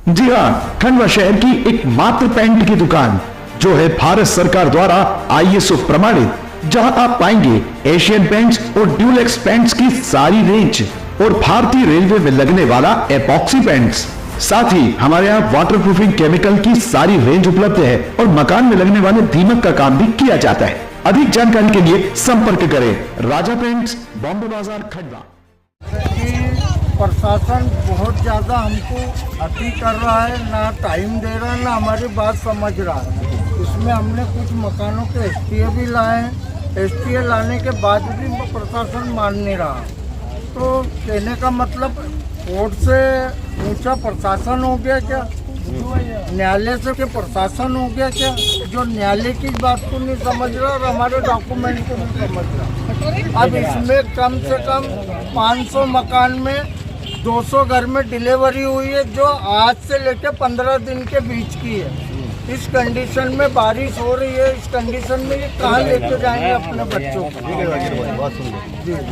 जी हाँ, खंडवा शहर की एकमात्र पेंट की दुकान जो है भारत सरकार द्वारा ISO प्रमाणित, जहां आप पाएंगे एशियन पेंट्स और ड्यूलेक्स पेंट्स की सारी रेंज और भारतीय रेलवे में लगने वाला एपॉक्सी पेंट्स। साथ ही हमारे यहाँ वाटरप्रूफिंग केमिकल की सारी रेंज उपलब्ध है और मकान में लगने वाले दीमक का काम भी किया जाता है। अधिक जानकारी के लिए संपर्क करें राजा पेंट्स, बॉम्बे बाजार, खंडवा। प्रशासन बहुत ज़्यादा हमको अति कर रहा है, ना टाइम दे रहा है, ना हमारी बात समझ रहा है। इसमें हमने कुछ मकानों के STA भी लाए हैं। STA लाने के बाद भी प्रशासन मान नहीं रहा। तो कहने का मतलब कोर्ट से ऊंचा प्रशासन हो गया क्या, न्यायालय से क्या प्रशासन हो गया क्या, जो न्यायालय की बात को नहीं समझ रहा और हमारे डॉक्यूमेंट को नहीं समझ रहा। अब इसमें कम से कम 500 मकान में 200 घर में डिलीवरी हुई है, जो आज से लेकर 15 दिन के बीच की है। इस कंडीशन में बारिश हो रही है, इस कंडीशन में ये कहाँ लेके जाएंगे अपने बच्चों को।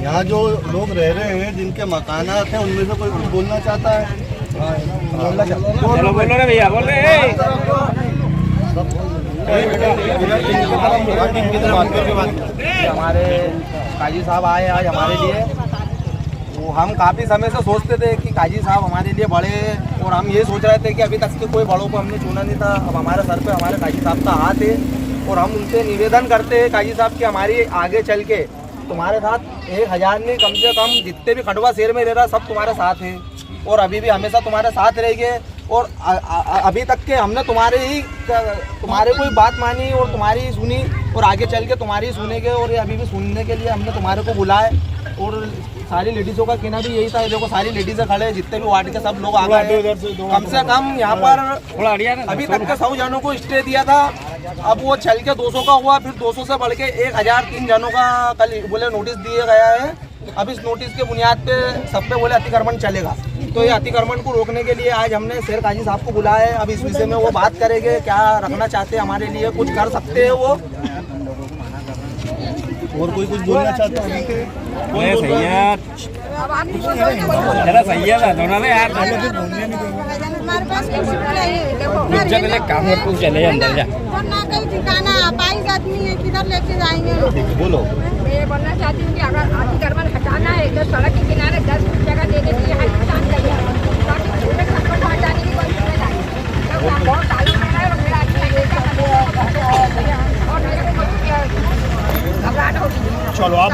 यहाँ जो लोग रह रहे हैं, जिनके मकानात हैं, उनमें से कोई कुछ बोलना चाहता है? बोलो ना भैया, बोल रहे हमारे काजी साहब आए आज हमारे लिए। वो हम काफ़ी समय से सोचते थे कि काजी साहब हमारे लिए बड़े, और हम ये सोच रहे थे कि अभी तक के कोई बड़ों को हमने चुना नहीं था। अब हमारे सर पे हमारे काजी साहब का हाथ है और हम उनसे निवेदन करते हैं काजी साहब कि हमारी आगे चल के तुम्हारे साथ 1000 नहीं, कम से कम जितने भी खंडवा शहर में रह रहा सब तुम्हारे साथ है और अभी भी हमेशा तुम्हारे साथ रहेंगे। और अभी तक के हमने तुम्हारे कोई बात मानी और तुम्हारी सुनी और आगे चल के तुम्हारी सुनेंगे। और ये अभी भी सुनने के लिए हमने तुम्हारे को बुलाए और सारी लेडीज़ों का कहना भी यही था। देखो सारी लेडीज़ें खड़े, जितने भी वार्ड के सब लोग आ गए। कम से कम यहाँ पर अभी तक के 100 जनों को स्टे दिया था, अब वो चल के 200 का हुआ, फिर 200 से बढ़ के 1003 जनों का कल बोले नोटिस दिया गया है। अब इस नोटिस के बुनियाद पे सब पे बोले अतिक्रमण चलेगा। तो ये अतिक्रमण को रोकने के लिए आज हमने शेर काजी साहब को बुलाया है। अब इस विषय में वो बात करेंगे, क्या रखना चाहते हैं हमारे लिए, कुछ कर सकते हैं वो। और कोई कुछ बोलना चाहता है? काम चले अंदर जा किधर लेके जाएंगे। बोलो। मैं बोलना चाहती हूँ कि अगर अतिक्रमण हटाना है तो सड़क के किनारे 10 जगह देने के लिए हटाना चाहिए, ताकि छोटे खतरों को हटाने की कोई जिम्मेदारी नहीं। बहुत तालुक है और मेरा घबराहट होगी। चलो आप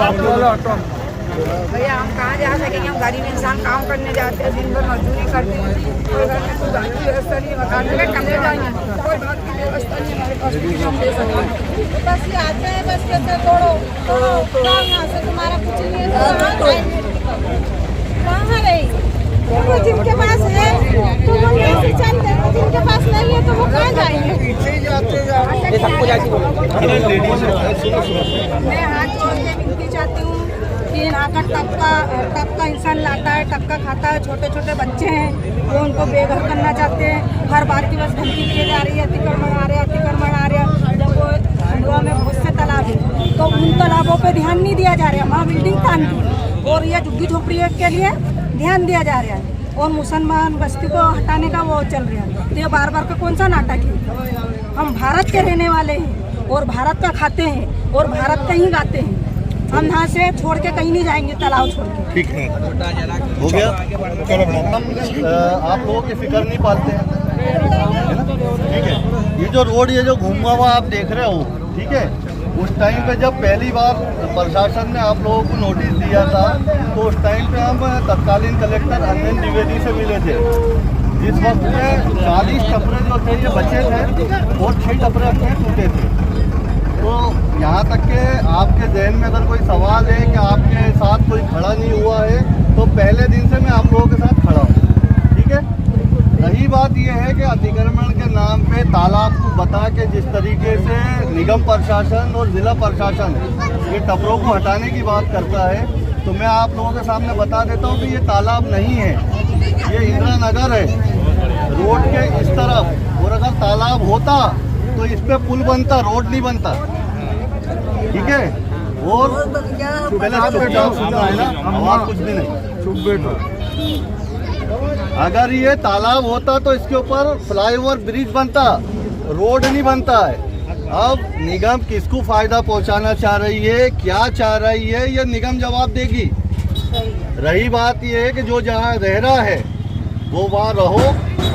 भैया हम कहाँ जा सकेंगे, हम गरीब इंसान काम करने जाते हैं, दिन भर मजदूरी करते हैं। अगर मैं कोई बात की व्यवस्था नहीं, मकान में कमरे जाएंगे, कोई बात की व्यवस्था नहीं हमारे पास, हम दे सकते। बस ये आते हैं, बस कहते हैं तोड़ो यहाँ से, तुम्हारा कुछ नहीं है, कहाँ रही। तो जिनके पास है तो वो कैसे चल देंगे, जिनके पास नहीं है तो वो कहाँ जाएंगे। मैं हाथ जोड़ के विनती चाहती हूँ कि यहाँ का टप का इंसान लाता है, टप का खाता है, छोटे छोटे बच्चे हैं, वो उनको बेघर करना चाहते हैं। हर बार की बस धमकी दिए जा रही है, अतिक्रमण आ रहे हैं, अतिक्रमण आ रहे हैं। जब वो खंडवा में बहुत से तालाब है तो उन तालाबों पे ध्यान नहीं दिया जा रहा है। वहाँ बिल्डिंग तान दी और ये झुग्गी झोपड़ी के लिए ध्यान दिया जा रहा है और मुसलमान बस्ती को हटाने का वो चल रहा है। तो ये बार बार का कौन सा नाटक है। हम भारत के रहने वाले हैं और भारत का खाते हैं और भारत का ही गाते हैं। हम यहाँ से छोड़ के कहीं नहीं जाएंगे, तालाब छोड़ के। ठीक है, हो गया। हम आप लोगों की फिक्र नहीं पालते हैं, ठीक है। ये जो रोड, ये जो घूमा हुआ आप देख रहे हो, ठीक है, उस टाइम पे जब पहली बार प्रशासन ने आप लोगों को नोटिस दिया था तो उस टाइम पे हम तत्कालीन कलेक्टर अनिल द्विवेदी से मिले थे। जिस वक्त में 40 टपरे जो थे ये बचे थे और 6 टपरे अपने टूटे थे। तो यहाँ तक के आपके जहन में अगर कोई सवाल है कि आपके साथ कोई खड़ा नहीं हुआ है, तो पहले दिन से मैं आप लोगों के साथ खड़ा हूँ, ठीक है। रही बात यह है कि अतिक्रमण के नाम पे तालाब को बता के जिस तरीके से निगम प्रशासन और जिला प्रशासन ये टपरों को हटाने की बात करता है, तो मैं आप लोगों के सामने बता देता हूँ कि ये तालाब नहीं है, ये इंदिरा नगर है, रोड के इस तरफ। और अगर तालाब होता तो इस पे पुल बनता, रोड नहीं बनता, ठीक है। और पहले सुनना है ना, आवाज कुछ भी नहीं, चुप बैठो। अगर ये तालाब होता तो इसके ऊपर फ्लाईओवर ब्रिज बनता, रोड नहीं बनता है। अब निगम किसको फायदा पहुंचाना चाह रही है, क्या चाह रही है, ये निगम जवाब देगी। रही बात ये है कि जो जहाँ रह रहा है वो वहाँ रहो।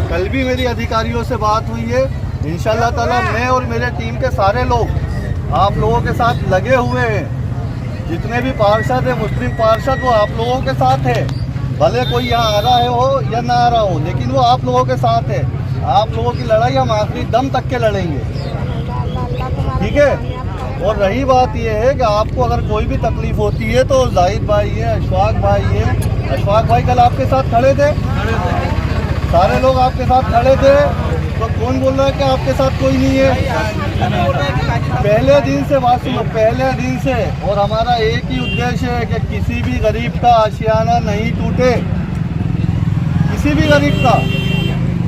कल भी मेरी अधिकारियों से बात हुई है, इंशाल्लाह ताला मैं और मेरे टीम के सारे लोग आप लोगों के साथ लगे हुए हैं। जितने भी पार्षद है, मुस्लिम पार्षद, वो आप लोगों के साथ है। भले कोई यहाँ आ रहा है हो या ना आ रहा हो, लेकिन वो आप लोगों के साथ है। आप लोगों की लड़ाई हम आखिरी दम तक के लड़ेंगे, ठीक है। और रही बात ये है कि आपको अगर कोई भी तकलीफ होती है तो जाहिद भाई है, अशफाक भाई है। अशफाक भाई कल आपके साथ खड़े थे, सारे लोग आपके साथ खड़े थे, तो कौन बोल रहा है कि आपके साथ कोई नहीं है? पहले दिन से बात सुनो, पहले दिन से। और हमारा एक ही उद्देश्य है कि किसी भी गरीब का आशियाना नहीं टूटे, किसी भी गरीब का।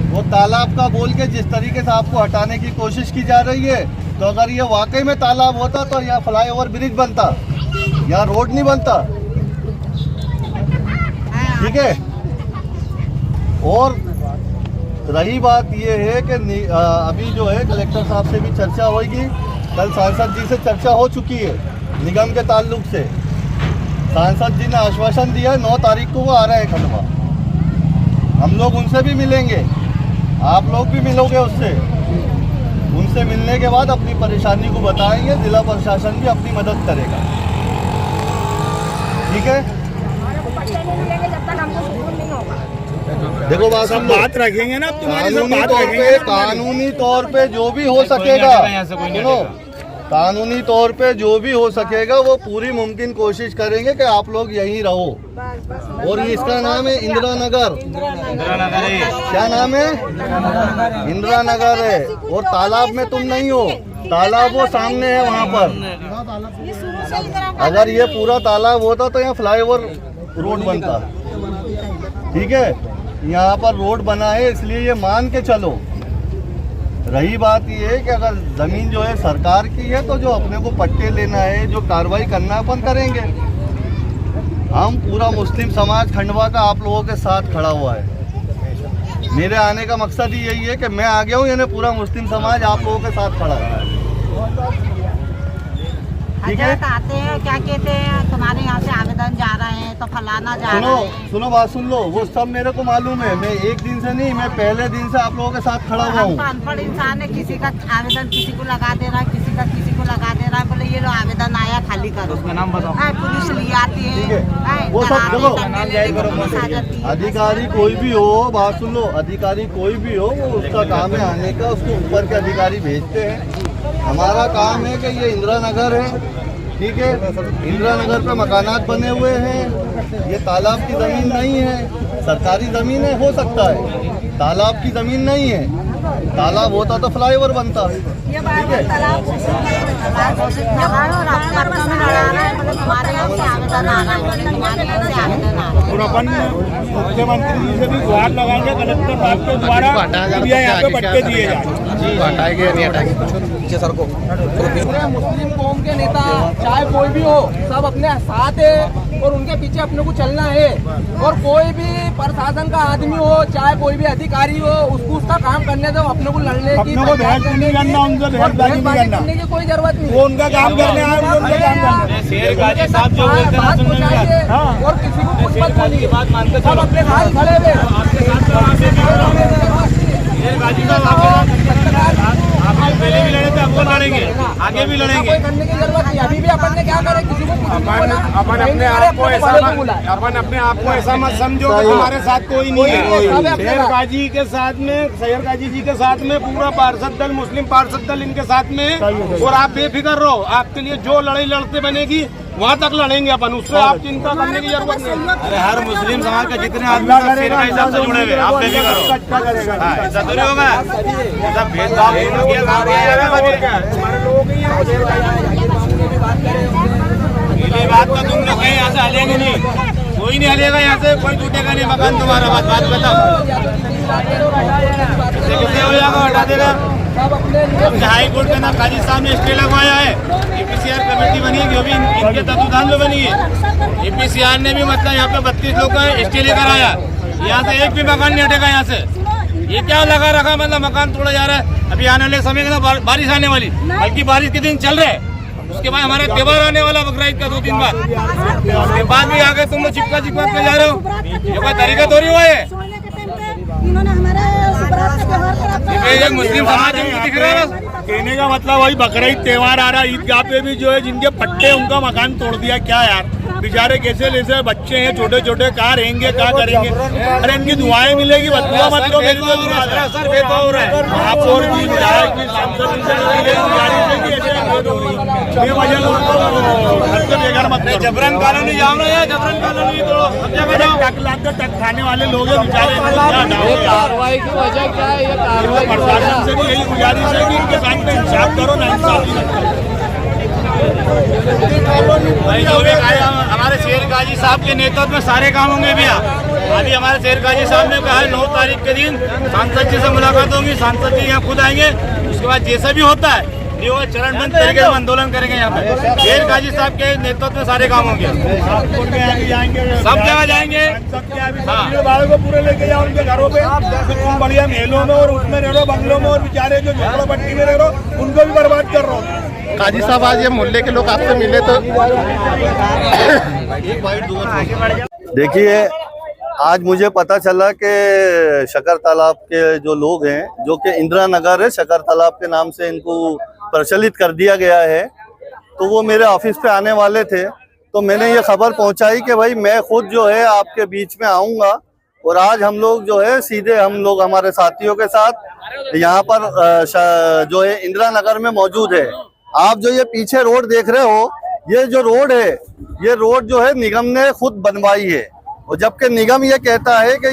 वो तालाब का बोल के जिस तरीके से आपको हटाने की कोशिश की जा रही है, तो अगर ये वाकई में तालाब होता तो यहाँ फ्लाईओवर ब्रिज बनता, यहाँ रोड नहीं बनता, ठीक है। और रही बात ये है कि अभी जो है कलेक्टर साहब से भी चर्चा होगी, कल सांसद जी से चर्चा हो चुकी है निगम के ताल्लुक से। सांसद जी ने आश्वासन दिया है 9 तारीख को वो आ रहे हैं खंडवा। हम लोग उनसे भी मिलेंगे, आप लोग भी मिलोगे उससे। उनसे मिलने के बाद अपनी परेशानी को बताएंगे, जिला प्रशासन भी अपनी मदद करेगा, ठीक है। देखो बात रखेंगे ना, कानूनी तौर पे जो भी हो सकेगा, सुनो, कानूनी तौर पे जो भी हो सकेगा वो पूरी मुमकिन कोशिश करेंगे कि आप लोग यहीं रहो। और ये इसका नाम है इंदिरा नगर। क्या नाम है? इंदिरा नगर है। और तालाब में तुम नहीं हो, तालाब वो सामने है वहाँ पर। अगर ये पूरा तालाब होता तो यहाँ फ्लाईओवर रोड बनता, ठीक है। यहाँ पर रोड बना है इसलिए ये मान के चलो। रही बात ये है कि अगर ज़मीन जो है सरकार की है तो जो अपने को पट्टे लेना है, जो कार्रवाई करना है, अपन करेंगे। हम पूरा मुस्लिम समाज खंडवा का आप लोगों के साथ खड़ा हुआ है। मेरे आने का मकसद ही यही है कि मैं आ गया हूँ, यानी पूरा मुस्लिम समाज आप लोगों के साथ खड़ा है, ठीक है। आते हैं क्या कहते हैं, तुम्हारे यहाँ से आवेदन जा रहे हैं तो फलाना जा रहा है। सुनो बात सुन लो, वो सब मेरे को मालूम है। मैं एक दिन से नहीं, मैं पहले दिन से आप लोगों के साथ खड़ा हुआ हूँ। अनपढ़ इंसान है, किसी का आवेदन किसी को लगा दे रहा है, किसी का किसी को लगा दे रहा है। बोले ये लो आवेदन आया, खाली करो। उसका नाम बताओ। पुलिस ले आती है, वो सब देखो, अधिकारी कोई भी हो, बात सुन लो, अधिकारी कोई भी हो, वो उसका काम है आने का, उसको ऊपर के अधिकारी भेजते हैं। हमारा काम है कि ये इंदिरा नगर है, ठीक है। इंदिरा नगर पे मकानात बने हुए हैं, ये तालाब की ज़मीन नहीं है, सरकारी ज़मीन है, हो सकता है, तालाब की ज़मीन नहीं है। तालाब होता तो फ्लाईओवर बनता, ठीक है। और अपन मुख्यमंत्री जी से भी गुहार लगाएंगे कलेक्टर साहब के द्वारा, यहाँ पे पट्टे दिए जाए। मुस्लिम कौम के नेता चाहे कोई भी हो, सब अपने साथ है और उनके पीछे अपने को चलना है। और कोई भी प्रशासन का आदमी हो, चाहे कोई भी अधिकारी हो, उसको उसका काम करने दो, अपने को लड़ने की करना, उनसे करने की कोई जरूरत नहीं। वो उनका काम करने आए, उनका काम करने बात पहुँचाइए और किसी को कुछ मत बोलिए, सब अपने साथ खड़े हुए। पहले भी लड़े थे, अब लड़ेंगे, आगे भी लड़ेंगे। कोई करने की जरूरत नहीं। अभी भी अपन ने क्या करे, किसी को अपन अपने आप को ऐसा मत समझो कि हमारे साथ कोई नहीं है। सैयर गाजी के साथ में, सैयर गाजी जी के साथ में पूरा पार्षद दल, मुस्लिम पार्षद दल इनके साथ में। और आप बेफिक्र रहो, आपके लिए जो लड़ाई लड़ते बनेगी वहाँ तक लड़ेंगे अपन, उससे आप चिंता करने की जरूरत नहीं। अरे हर मुस्लिम समाज का जितने आदमी हिसाब से जुड़े हुए, आप बेफिक्र रहो, ऐसा तो नहीं होगा। ऐसा भेदभाव बात तो तुम लोग यहाँ से हलेंगे नहीं, कोई नहीं हलेगा यहाँ से, कोई टूटेगा नहीं मकान तुम्हारा। बात बताओ किससे हो जाएगा, हटा देगा। हाई कोर्ट के नाम काजी साहब ने स्टे लगवाया है, APCR कमेटी बनी है, जो भी इनके तत्वाधान में बनी है। APCR ने भी मतलब यहाँ पे 32 लोग का स्टे लेकर आया, यहाँ से एक भी मकान नहीं हटेगा यहाँ से। ये क्या लगा रखा, मतलब मकान तोड़ा जा रहा है। अभी आने वाले समय के अंदर बारिश आने वाली, बल्कि बारिश के दिन चल रहे हैं। उसके बाद हमारा त्योहार आने वाला बकरीद का 2 दिन बाद, उसके बाद भी आगे तुम लोग चिपका के जा रहे हो। ये कोई तरीका थोड़ी हुआ है। इन्होंने हमारे मुस्लिम समाज में दिख रहा है। कहने का मतलब वही बकरीद त्योहार आ रहा है, ईदगाह पे भी जो है जिनके पट्टे उनका मकान तोड़ दिया। क्या यार, बेचारे कैसे लेसे बच्चे हैं छोटे छोटे, कहाँ रहेंगे, क्या करेंगे। अरे इनकी दुआएं मिलेगी, बदुआ मत लो। मेरी तो सर भेदभाव हो रहा है। आप और भी विधायक भी सांसद बेकार मत करो। जबरन कॉलोनी जाओ ना, यार जबरन कॉलोनी तोड़ो। टक लाते टक खाने वाले लोग हैं बेचारे। कार्रवाई की वजह क्या है? ये कार्रवाई प्रशासन से भी यही गुजारिश है कि इनके साथ में इंसाफ करो ना, इंसाफ भाई जो भी हमारे शेर गाजी साहब के नेतृत्व में सारे काम होंगे भैया। अभी हमारे शेर गाजी साहब ने कहा है 9 तारीख के दिन सांसद जी से मुलाकात होगी, सांसद जी यहाँ खुद आएंगे। उसके बाद जैसा भी होता है नहीं होगा, चरणबद्ध तरीके से आंदोलन करेंगे यहाँ पे। शेर गाजी साहब के नेतृत्व में सारे काम होंगे, सब जगह जाएंगे। बालों को पूरे लेके जाओ उनके घरों पे, तुम बढ़िया महलों में और उसमें रह रहे हो, बंगलों में, और बेचारे जो झोपड़पट्टी में रह रहे हो उनको भी बर्बाद कर रहे हो। काजी साहब, आज ये मोहल्ले के लोग आपसे मिले तो देखिए, आज मुझे पता चला कि शकर तालाब के जो लोग हैं, जो कि इंदिरा नगर है, शकर तालाब के नाम से इनको प्रचलित कर दिया गया है, तो वो मेरे ऑफिस पे आने वाले थे। तो मैंने ये खबर पहुंचाई कि भाई मैं खुद जो है आपके बीच में आऊँगा, और आज हम लोग जो है सीधे हम लोग हमारे साथियों के साथ यहाँ पर जो है इंदिरा नगर में मौजूद है। आप जो ये पीछे रोड देख रहे हो, ये जो रोड है, ये रोड जो है निगम ने खुद बनवाई है। और जबकि निगम ये कहता है कि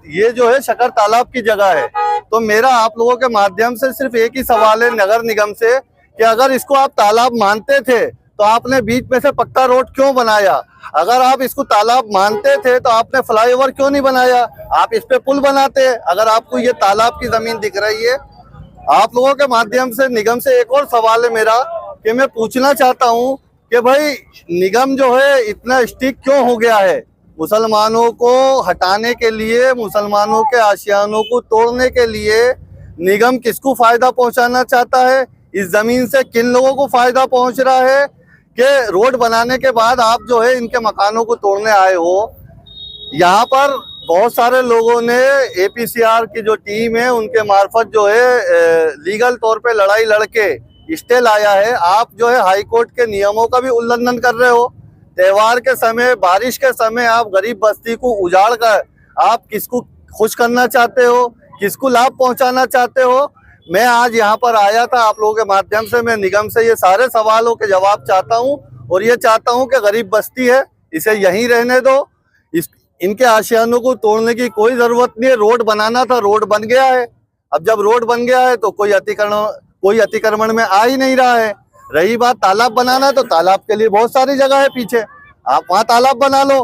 ये जो है शकर तालाब की जगह है। तो मेरा आप लोगों के माध्यम से सिर्फ एक ही सवाल है नगर निगम से, कि अगर इसको आप तालाब मानते थे तो आपने बीच में से पक्का रोड क्यों बनाया? अगर आप इसको तालाब मानते थे तो आपने फ्लाईओवर क्यों नहीं बनाया? आप इस पे पुल बनाते। अगर आपको ये तालाब की जमीन दिख रही है, आप लोगों के माध्यम से निगम से एक और सवाल है मेरा, कि मैं पूछना चाहता हूं कि भाई निगम जो है इतना स्ट्रिक्ट क्यों हो गया है? मुसलमानों को हटाने के लिए, मुसलमानों के आशियानों को तोड़ने के लिए निगम किसको फायदा पहुंचाना चाहता है? इस जमीन से किन लोगों को फायदा पहुंच रहा है कि रोड बनाने के बाद आप जो है इनके मकानों को तोड़ने आए हो? यहाँ पर बहुत सारे लोगों ने APCR की जो टीम है उनके मार्फत जो है लीगल तौर पे लड़ाई लड़के स्टे लाया है। आप जो है हाई कोर्ट के नियमों का भी उल्लंघन कर रहे हो। त्योहार के समय, बारिश के समय आप गरीब बस्ती को उजाड़ कर आप किसको खुश करना चाहते हो, किसको लाभ पहुंचाना चाहते हो? मैं आज यहाँ पर आया था आप लोगों के माध्यम से, मैं निगम से ये सारे सवालों के जवाब चाहता हूँ, और ये चाहता हूँ कि गरीब बस्ती है, इसे यहीं रहने दो। इनके आशियानों को तोड़ने की कोई जरूरत नहीं है। रोड बनाना था, रोड बन गया है। अब जब रोड बन गया है तो कोई अतिक्रमण में आ ही नहीं रहा है। रही बात तालाब बनाना, तो तालाब के लिए बहुत सारी जगह है पीछे, आप वहाँ तालाब बना लो।